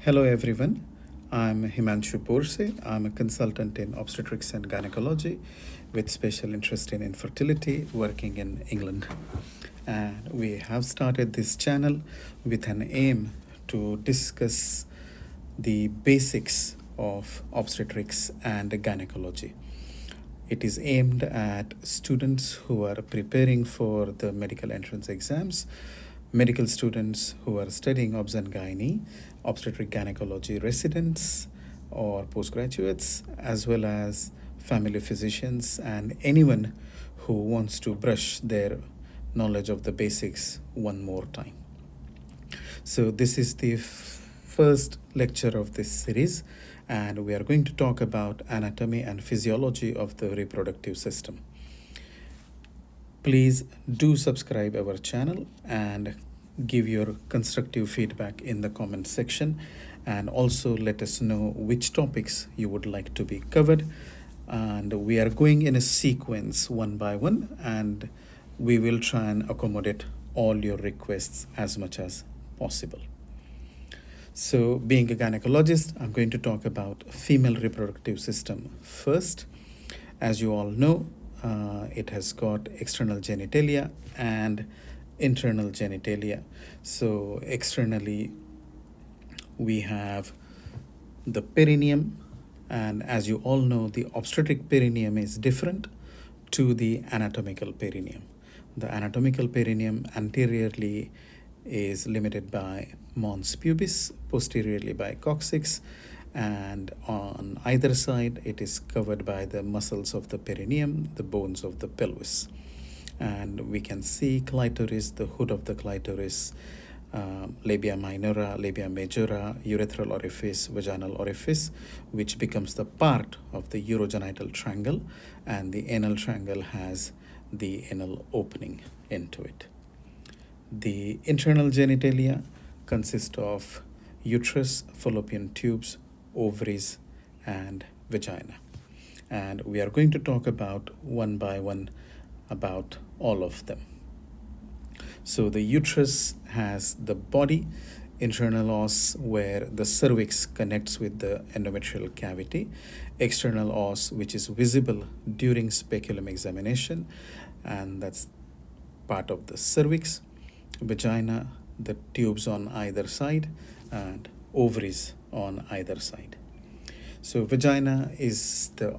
Hello everyone, I'm Himanshu Borse. I'm a consultant in obstetrics and gynecology with special interest in infertility working in England. And we have started this channel with an aim to discuss the basics of obstetrics and gynecology. It is aimed at students who are preparing for the medical entrance exams, medical students who are studying obs and gynae, obstetric gynecology residents or postgraduates, as well as family physicians and anyone who wants to brush their knowledge of the basics one more time. So, this is the first lecture of this series, and we are going to talk about anatomy and physiology of the reproductive system. Please do subscribe our channel and give your constructive feedback in the comment section, and also let us know which topics you would like to be covered. And we are going in a sequence one by one, and we will try and accommodate all your requests as much as possible. So, being a gynecologist, I'm going to talk about female reproductive system first. As you all know, it has got external genitalia and internal genitalia. So, externally, we have the perineum, and as you all know, the obstetric perineum is different to the anatomical perineum. The anatomical perineum anteriorly is limited by mons pubis, posteriorly by coccyx, and on either side it is covered by the muscles of the perineum, the bones of the pelvis. And we can see clitoris, the hood of the clitoris, labia minora, labia majora, urethral orifice, vaginal orifice, which becomes the part of the urogenital triangle, and the anal triangle has the anal opening into it. The internal genitalia consist of uterus, fallopian tubes, ovaries, and vagina. And we are going to talk about one by one about all of them. So the uterus has the body, internal os where the cervix connects with the endometrial cavity, external os which is visible during speculum examination, and that's part of the cervix, vagina, the tubes on either side, and ovaries on either side. So vagina is the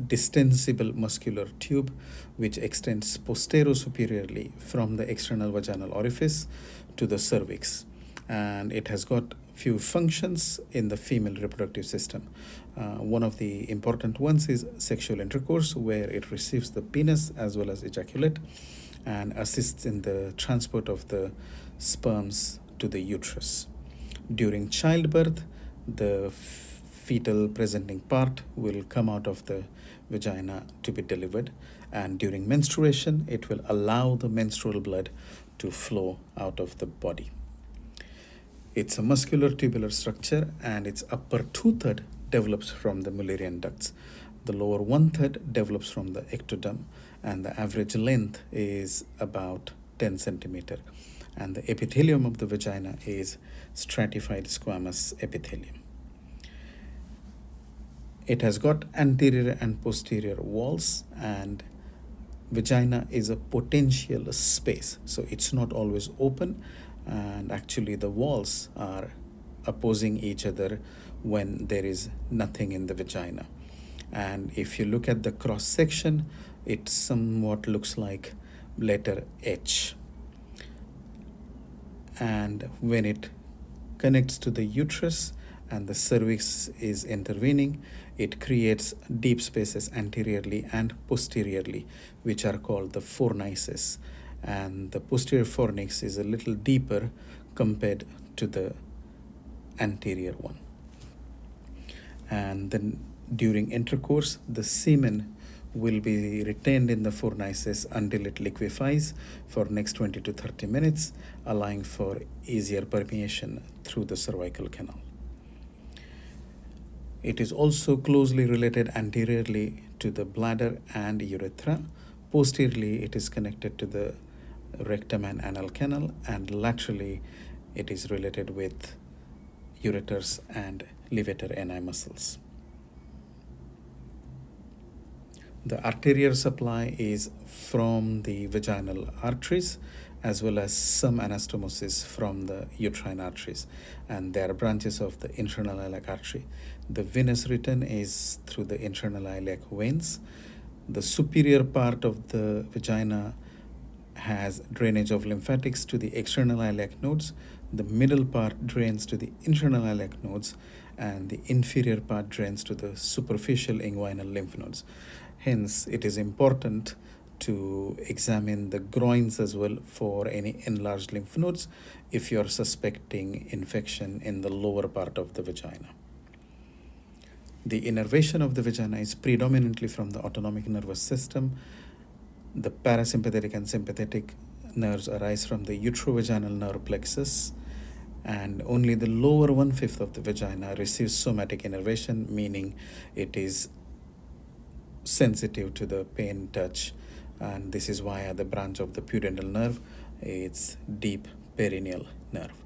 distensible muscular tube which extends posterior-superiorly from the external vaginal orifice to the cervix, and it has got few functions in the female reproductive system. One of the important ones is sexual intercourse, where it receives the penis as well as ejaculate and assists in the transport of the sperms to the uterus. During childbirth, the fetal presenting part will come out of the vagina to be delivered, and during menstruation, it will allow the menstrual blood to flow out of the body. It's a muscular tubular structure, and its upper two-thirds develops from the Mullerian ducts. The lower one-third develops from the ectoderm, and the average length is about 10 centimeter. And the epithelium of the vagina is stratified squamous epithelium. It has got anterior and posterior walls, and vagina is a potential space, so it's not always open, and actually the walls are opposing each other when there is nothing in the vagina. And if you look at the cross section, it somewhat looks like letter H. And when it connects to the uterus and the cervix is intervening, it creates deep spaces anteriorly and posteriorly, which are called the fornices. And the posterior fornix is a little deeper compared to the anterior one. And then during intercourse, the semen will be retained in the fornices until it liquefies for next 20 to 30 minutes, allowing for easier permeation through the cervical canal. It is also closely related anteriorly to the bladder and urethra. Posteriorly, it is connected to the rectum and anal canal, and laterally, it is related with ureters and levator ani muscles. The arterial supply is from the vaginal arteries as well as some anastomosis from the uterine arteries, and they are branches of the internal iliac artery. The venous return is through the internal iliac veins. The superior part of the vagina has drainage of lymphatics to the external iliac nodes. The middle part drains to the internal iliac nodes, and the inferior part drains to the superficial inguinal lymph nodes. Hence, it is important to examine the groins as well for any enlarged lymph nodes if you are suspecting infection in the lower part of the vagina. The innervation of the vagina is predominantly from the autonomic nervous system. The parasympathetic and sympathetic nerves arise from the uterovaginal nerve plexus, and only the lower 1/5 of the vagina receives somatic innervation, meaning it is sensitive to the pain touch, and this is via the branch of the pudendal nerve. It's deep perineal nerve.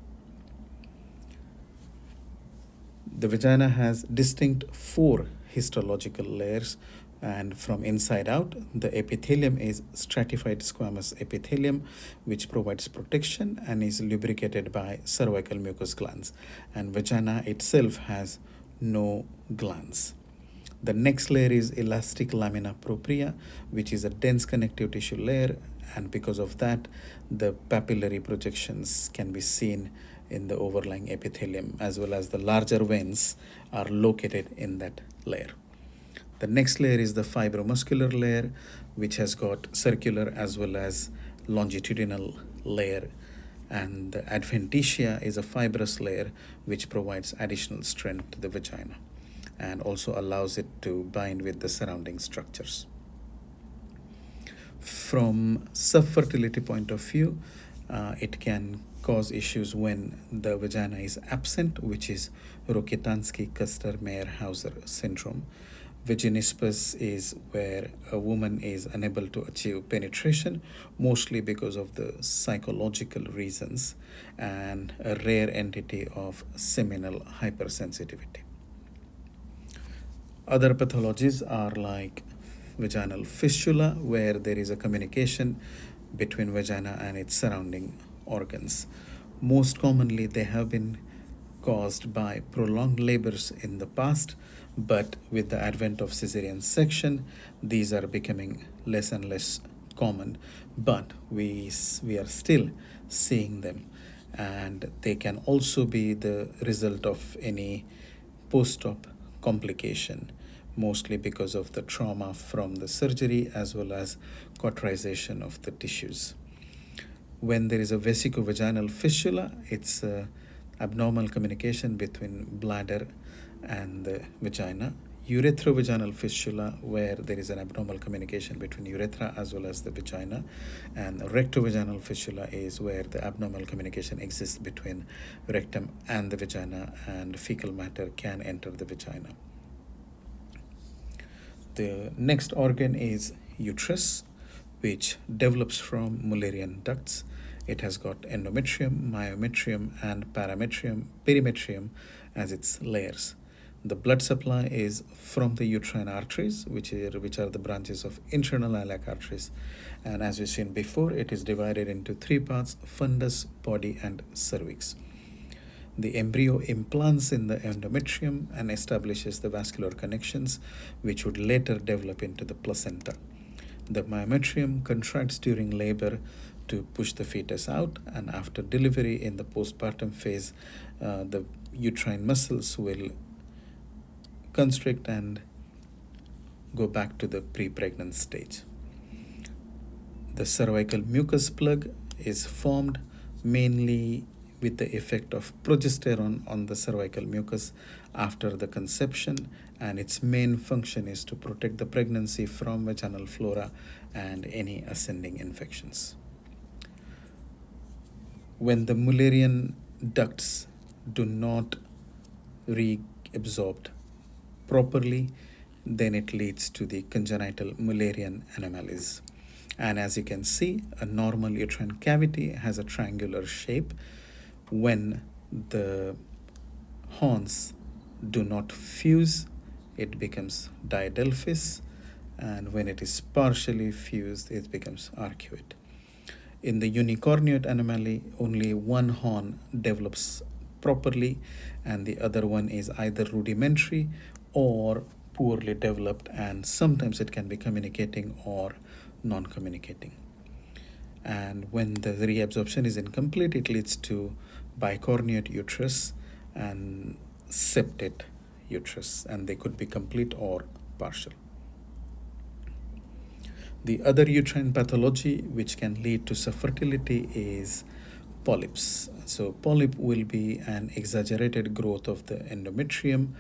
The vagina has distinct 4 histological layers, and from inside out, the epithelium is stratified squamous epithelium, which provides protection and is lubricated by cervical mucous glands, and vagina itself has no glands. The next layer is elastic lamina propria, which is a dense connective tissue layer, and because of that, the papillary projections can be seen in the overlying epithelium, as well as the larger veins are located in that layer. The next layer is the fibromuscular layer, which has got circular as well as longitudinal layer, and the adventitia is a fibrous layer which provides additional strength to the vagina and also allows it to bind with the surrounding structures. From subfertility point of view, it can cause issues when the vagina is absent, which is Rokitansky-Kuster-Meyer-Hauser syndrome. Vaginismus is where a woman is unable to achieve penetration, mostly because of the psychological reasons, and a rare entity of seminal hypersensitivity. Other pathologies are like vaginal fistula, where there is a communication between vagina and its surrounding organs. Most commonly, they have been caused by prolonged labors in the past, but with the advent of cesarean section, these are becoming less and less common, but we are still seeing them, and they can also be the result of any post-op complication, mostly because of the trauma from the surgery as well as cauterization of the tissues. When there is a vesicovaginal fistula, it's abnormal communication between bladder and the vagina. Urethrovaginal fistula, where there is an abnormal communication between urethra as well as the vagina, and rectovaginal fistula is where the abnormal communication exists between rectum and the vagina, and fecal matter can enter the vagina. The next organ is uterus, which develops from Mullerian ducts. It has got endometrium, myometrium, and perimetrium as its layers. The blood supply is from the uterine arteries, which are the branches of internal iliac arteries. And as we've seen before, it is divided into 3 parts: fundus, body, and cervix. The embryo implants in the endometrium and establishes the vascular connections, which would later develop into the placenta. The myometrium contracts during labor to push the fetus out, and after delivery in the postpartum phase, the uterine muscles will constrict and go back to the pre-pregnant stage. The cervical mucus plug is formed mainly with the effect of progesterone on the cervical mucus after the conception, and its main function is to protect the pregnancy from vaginal flora and any ascending infections. When the Mullerian ducts do not reabsorb properly, then it leads to the congenital Mullerian anomalies. And as you can see, a normal uterine cavity has a triangular shape. When the horns do not fuse, it becomes didelphys, and when it is partially fused, it becomes arcuate. In the unicornuate anomaly, only one horn develops properly, and the other one is either rudimentary or poorly developed, and sometimes it can be communicating or non communicating. And when the reabsorption is incomplete, it leads to bicornuate uterus and septate uterus, and they could be complete or partial. The other uterine pathology which can lead to subfertility is polyps. So, polyp will be an exaggerated growth of the endometrium,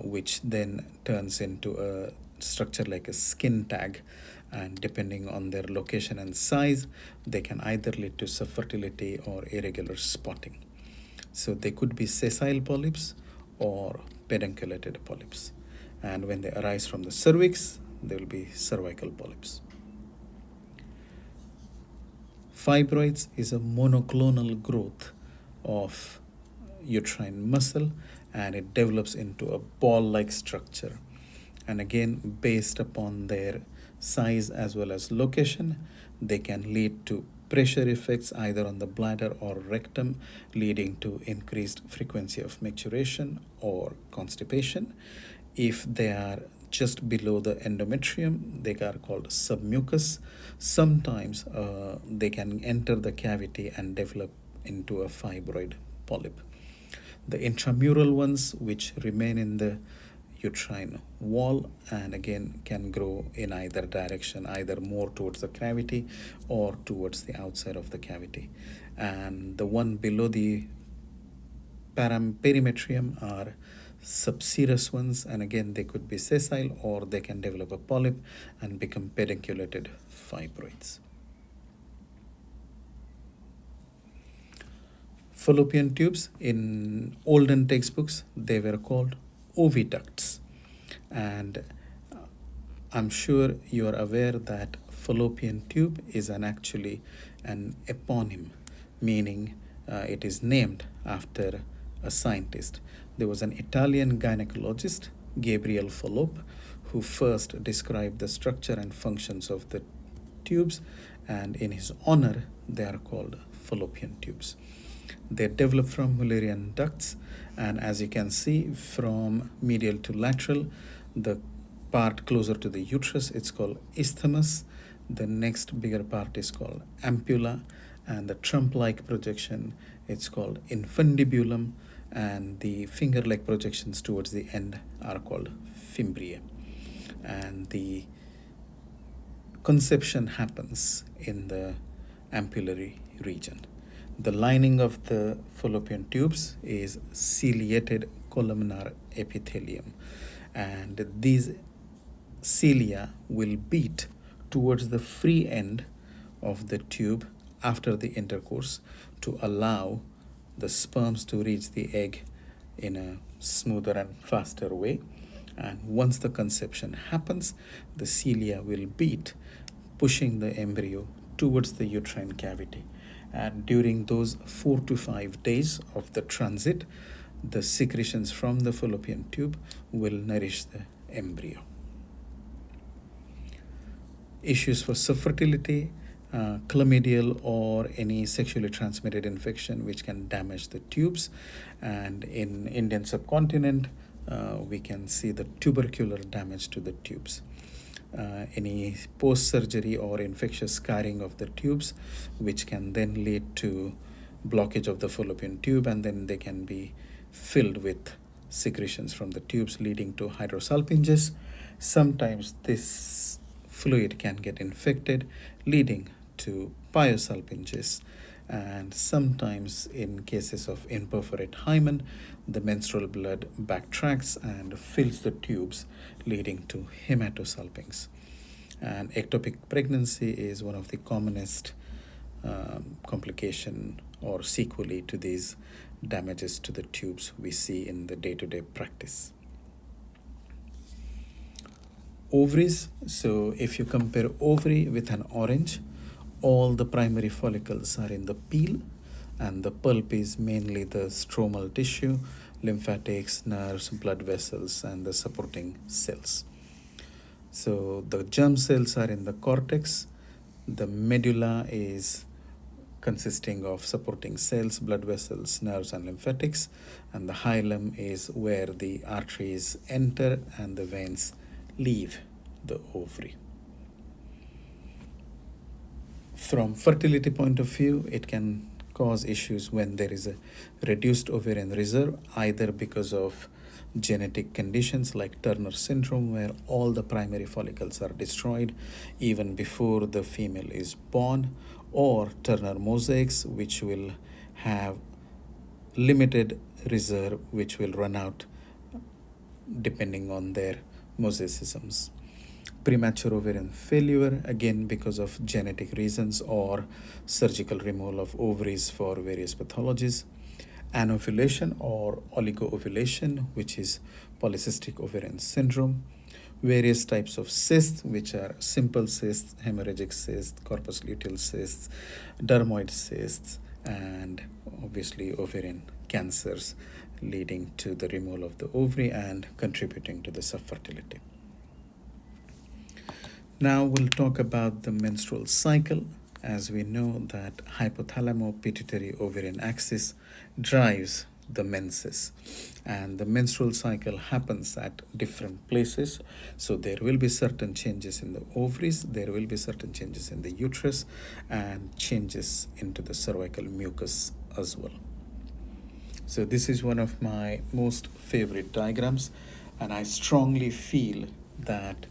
which then turns into a structure like a skin tag. And depending on their location and size, they can either lead to subfertility or irregular spotting. So, they could be sessile polyps or pedunculated polyps. And when they arise from the cervix, they will be cervical polyps. Fibroids is a monoclonal growth of uterine muscle, and it develops into a ball-like structure. And again, based upon their size as well as location, they can lead to pressure effects either on the bladder or rectum, leading to increased frequency of micturition or constipation. If they are just below the endometrium, they are called submucous. Sometimes they can enter the cavity and develop into a fibroid polyp. The intramural ones, which remain in the uterine wall and again can grow in either direction, either more towards the cavity or towards the outside of the cavity. And the one below the perimetrium are subserous ones, and again they could be sessile or they can develop a polyp and become pedunculated fibroids. Fallopian tubes, in olden textbooks they were called oviducts, and I'm sure you are aware that fallopian tube is actually an eponym, meaning it is named after a scientist. There was an Italian gynecologist, Gabriel Fallope, who first described the structure and functions of the tubes, and in his honor, they are called fallopian tubes. They develop from Mullerian ducts, and as you can see, from medial to lateral, the part closer to the uterus, it's called isthmus. The next bigger part is called ampulla, and the trump-like projection, it's called infundibulum, and the finger-like projections towards the end are called fimbria. And the conception happens in the ampullary region. The lining of the fallopian tubes is ciliated columnar epithelium, and these cilia will beat towards the free end of the tube after the intercourse to allow the sperms to reach the egg in a smoother and faster way. And once the conception happens, the cilia will beat, pushing the embryo towards the uterine cavity. And during those 4 to 5 days of the transit, the secretions from the fallopian tube will nourish the embryo. Issues for subfertility, chlamydial or any sexually transmitted infection which can damage the tubes. And in Indian subcontinent, we can see the tubercular damage to the tubes. Any post-surgery or infectious scarring of the tubes, which can then lead to blockage of the fallopian tube, and then they can be filled with secretions from the tubes, leading to hydrosalpinges. Sometimes this fluid can get infected, leading to pyosalpinges, and sometimes in cases of imperforate hymen, the menstrual blood backtracks and fills the tubes, leading to hematosalpinx. And ectopic pregnancy is one of the commonest complication or sequelae to these damages to the tubes we see in the day-to-day practice. Ovaries. So if you compare ovary with an orange, all the primary follicles are in the peel, and the pulp is mainly the stromal tissue, lymphatics, nerves, blood vessels, and the supporting cells. So the germ cells are in the cortex. The medulla is consisting of supporting cells, blood vessels, nerves, and lymphatics. And the hilum is where the arteries enter and the veins leave the ovary. From fertility point of view, it can cause issues when there is a reduced ovarian reserve, either because of genetic conditions like Turner syndrome, where all the primary follicles are destroyed even before the female is born, or Turner mosaics, which will have limited reserve, which will run out depending on their mosaicisms. Premature ovarian failure, again because of genetic reasons or surgical removal of ovaries for various pathologies. Anovulation or oligoovulation, which is polycystic ovarian syndrome. Various types of cysts, which are simple cysts, hemorrhagic cysts, corpus luteal cysts, dermoid cysts, and obviously ovarian cancers, leading to the removal of the ovary and contributing to the subfertility. Now we'll talk about the menstrual cycle. As we know that hypothalamo-pituitary ovarian axis drives the menses, and the menstrual cycle happens at different places. So there will be certain changes in the ovaries, there will be certain changes in the uterus, and changes into the cervical mucus as well. So this is one of my most favorite diagrams, and I strongly feel that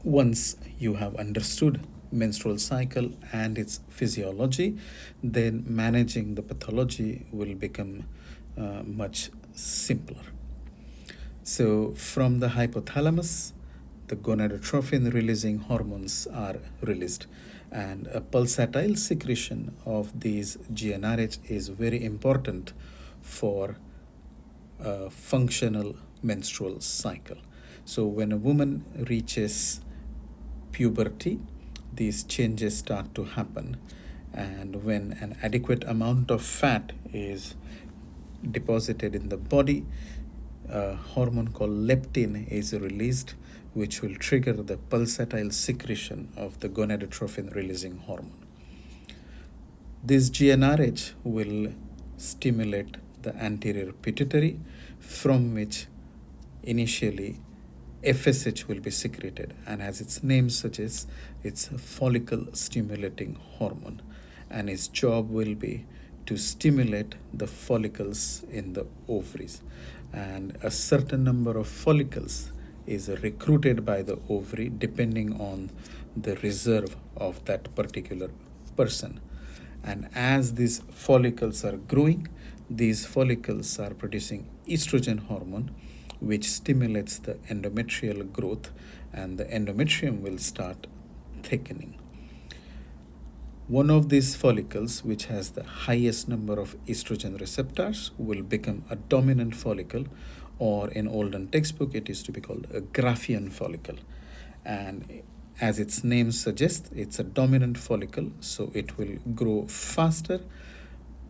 once you have understood menstrual cycle and its physiology, then managing the pathology will become much simpler. So from the hypothalamus, the gonadotrophin releasing hormones are released, and a pulsatile secretion of these GnRH is very important for a functional menstrual cycle. So when a woman reaches puberty, these changes start to happen, and when an adequate amount of fat is deposited in the body, a hormone called leptin is released, which will trigger the pulsatile secretion of the gonadotrophin releasing hormone. This GnRH will stimulate the anterior pituitary, from which initially FSH will be secreted, and as its name suggests, it's a follicle stimulating hormone, and its job will be to stimulate the follicles in the ovaries, and a certain number of follicles is recruited by the ovary depending on the reserve of that particular person. And as these follicles are growing, these follicles are producing estrogen hormone, which stimulates the endometrial growth, and the endometrium will start thickening. One of these follicles, which has the highest number of estrogen receptors, will become a dominant follicle, or in olden textbook it used to be called a Graafian follicle. And as its name suggests, it's a dominant follicle, so it will grow faster,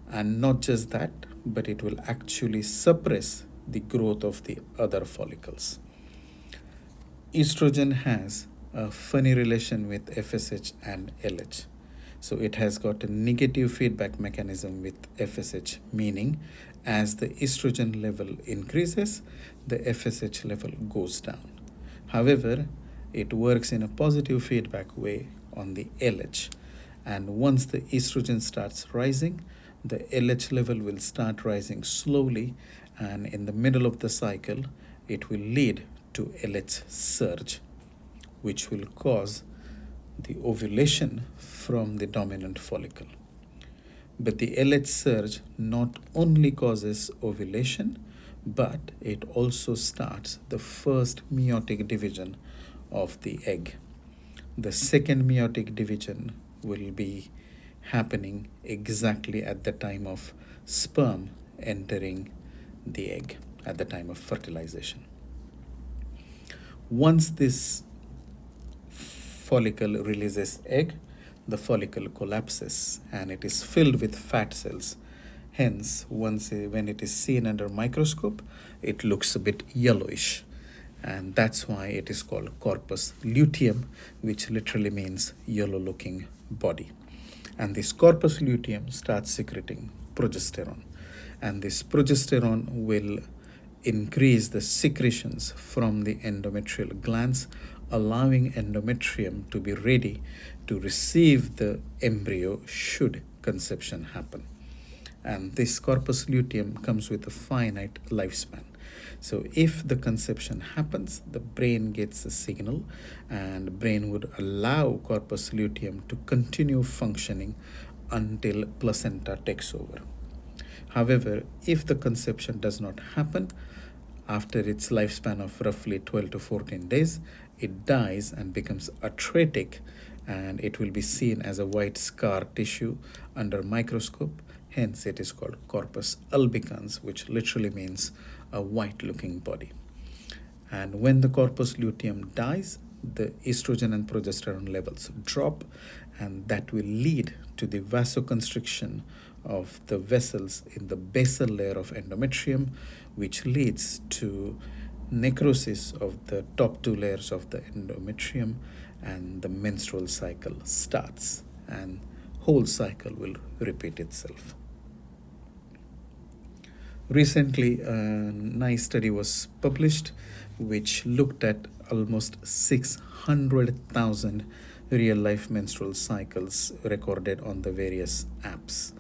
and not just that, but it will actually suppress the growth of the other follicles. Estrogen has a funny relation with FSH and LH. So it has got a negative feedback mechanism with FSH, meaning as the estrogen level increases, the FSH level goes down. However, it works in a positive feedback way on the LH. And once the estrogen starts rising, the LH level will start rising slowly, and in the middle of the cycle, it will lead to LH surge, which will cause the ovulation from the dominant follicle. But the LH surge not only causes ovulation, but it also starts the first meiotic division of the egg. The second meiotic division will be happening exactly at the time of sperm entering the egg, at the time of fertilization. Once this follicle releases egg, the follicle collapses and it is filled with fat cells. Hence, when it is seen under microscope, it looks a bit yellowish. And that's why it is called corpus luteum, which literally means yellow looking body. And this corpus luteum starts secreting progesterone. And this progesterone will increase the secretions from the endometrial glands, allowing endometrium to be ready to receive the embryo should conception happen. And this corpus luteum comes with a finite lifespan. So if the conception happens, the brain gets a signal, and brain would allow corpus luteum to continue functioning until placenta takes over. However, if the conception does not happen, after its lifespan of roughly 12 to 14 days, it dies and becomes atretic, and it will be seen as a white scar tissue under microscope. Hence, it is called corpus albicans, which literally means a white looking body. And when the corpus luteum dies, the estrogen and progesterone levels drop, and that will lead to the vasoconstriction of the vessels in the basal layer of endometrium, which leads to necrosis of the top two layers of the endometrium, and the menstrual cycle starts, and whole cycle will repeat itself. Recently, a nice study was published which looked at almost 600,000 real life menstrual cycles recorded on the various apps.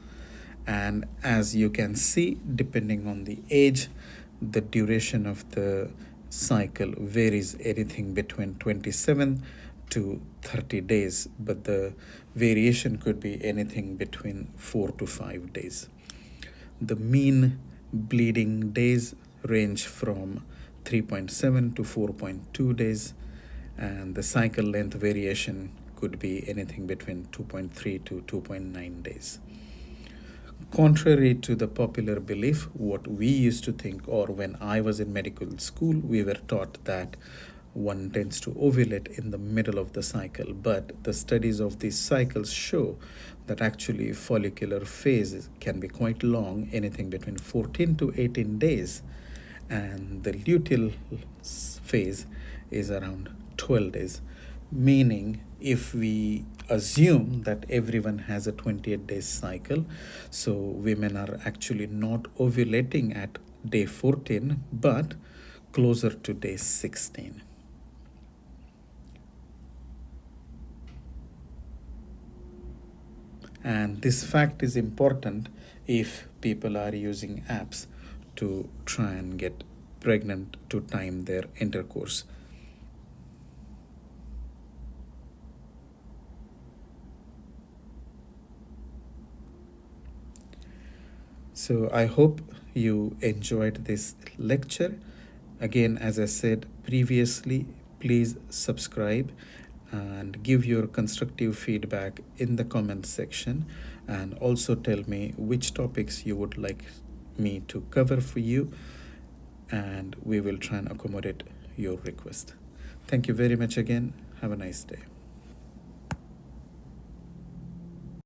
And as you can see, depending on the age, the duration of the cycle varies anything between 27 to 30 days, but the variation could be anything between 4 to 5 days. The mean bleeding days range from 3.7 to 4.2 days, and the cycle length variation could be anything between 2.3 to 2.9 days. Contrary to the popular belief, what we used to think, or when I was in medical school, we were taught that one tends to ovulate in the middle of the cycle, but the studies of these cycles show that actually follicular phase can be quite long, anything between 14 to 18 days, and the luteal phase is around 12 days, meaning if we assume that everyone has a 28-day cycle, so women are actually not ovulating at day 14 but closer to day 16. And this fact is important if people are using apps to try and get pregnant to time their intercourse. So I hope you enjoyed this lecture. Again, as I said previously, please subscribe and give your constructive feedback in the comment section, and also tell me which topics you would like me to cover for you, and we will try and accommodate your request. Thank you very much again. Have a nice day.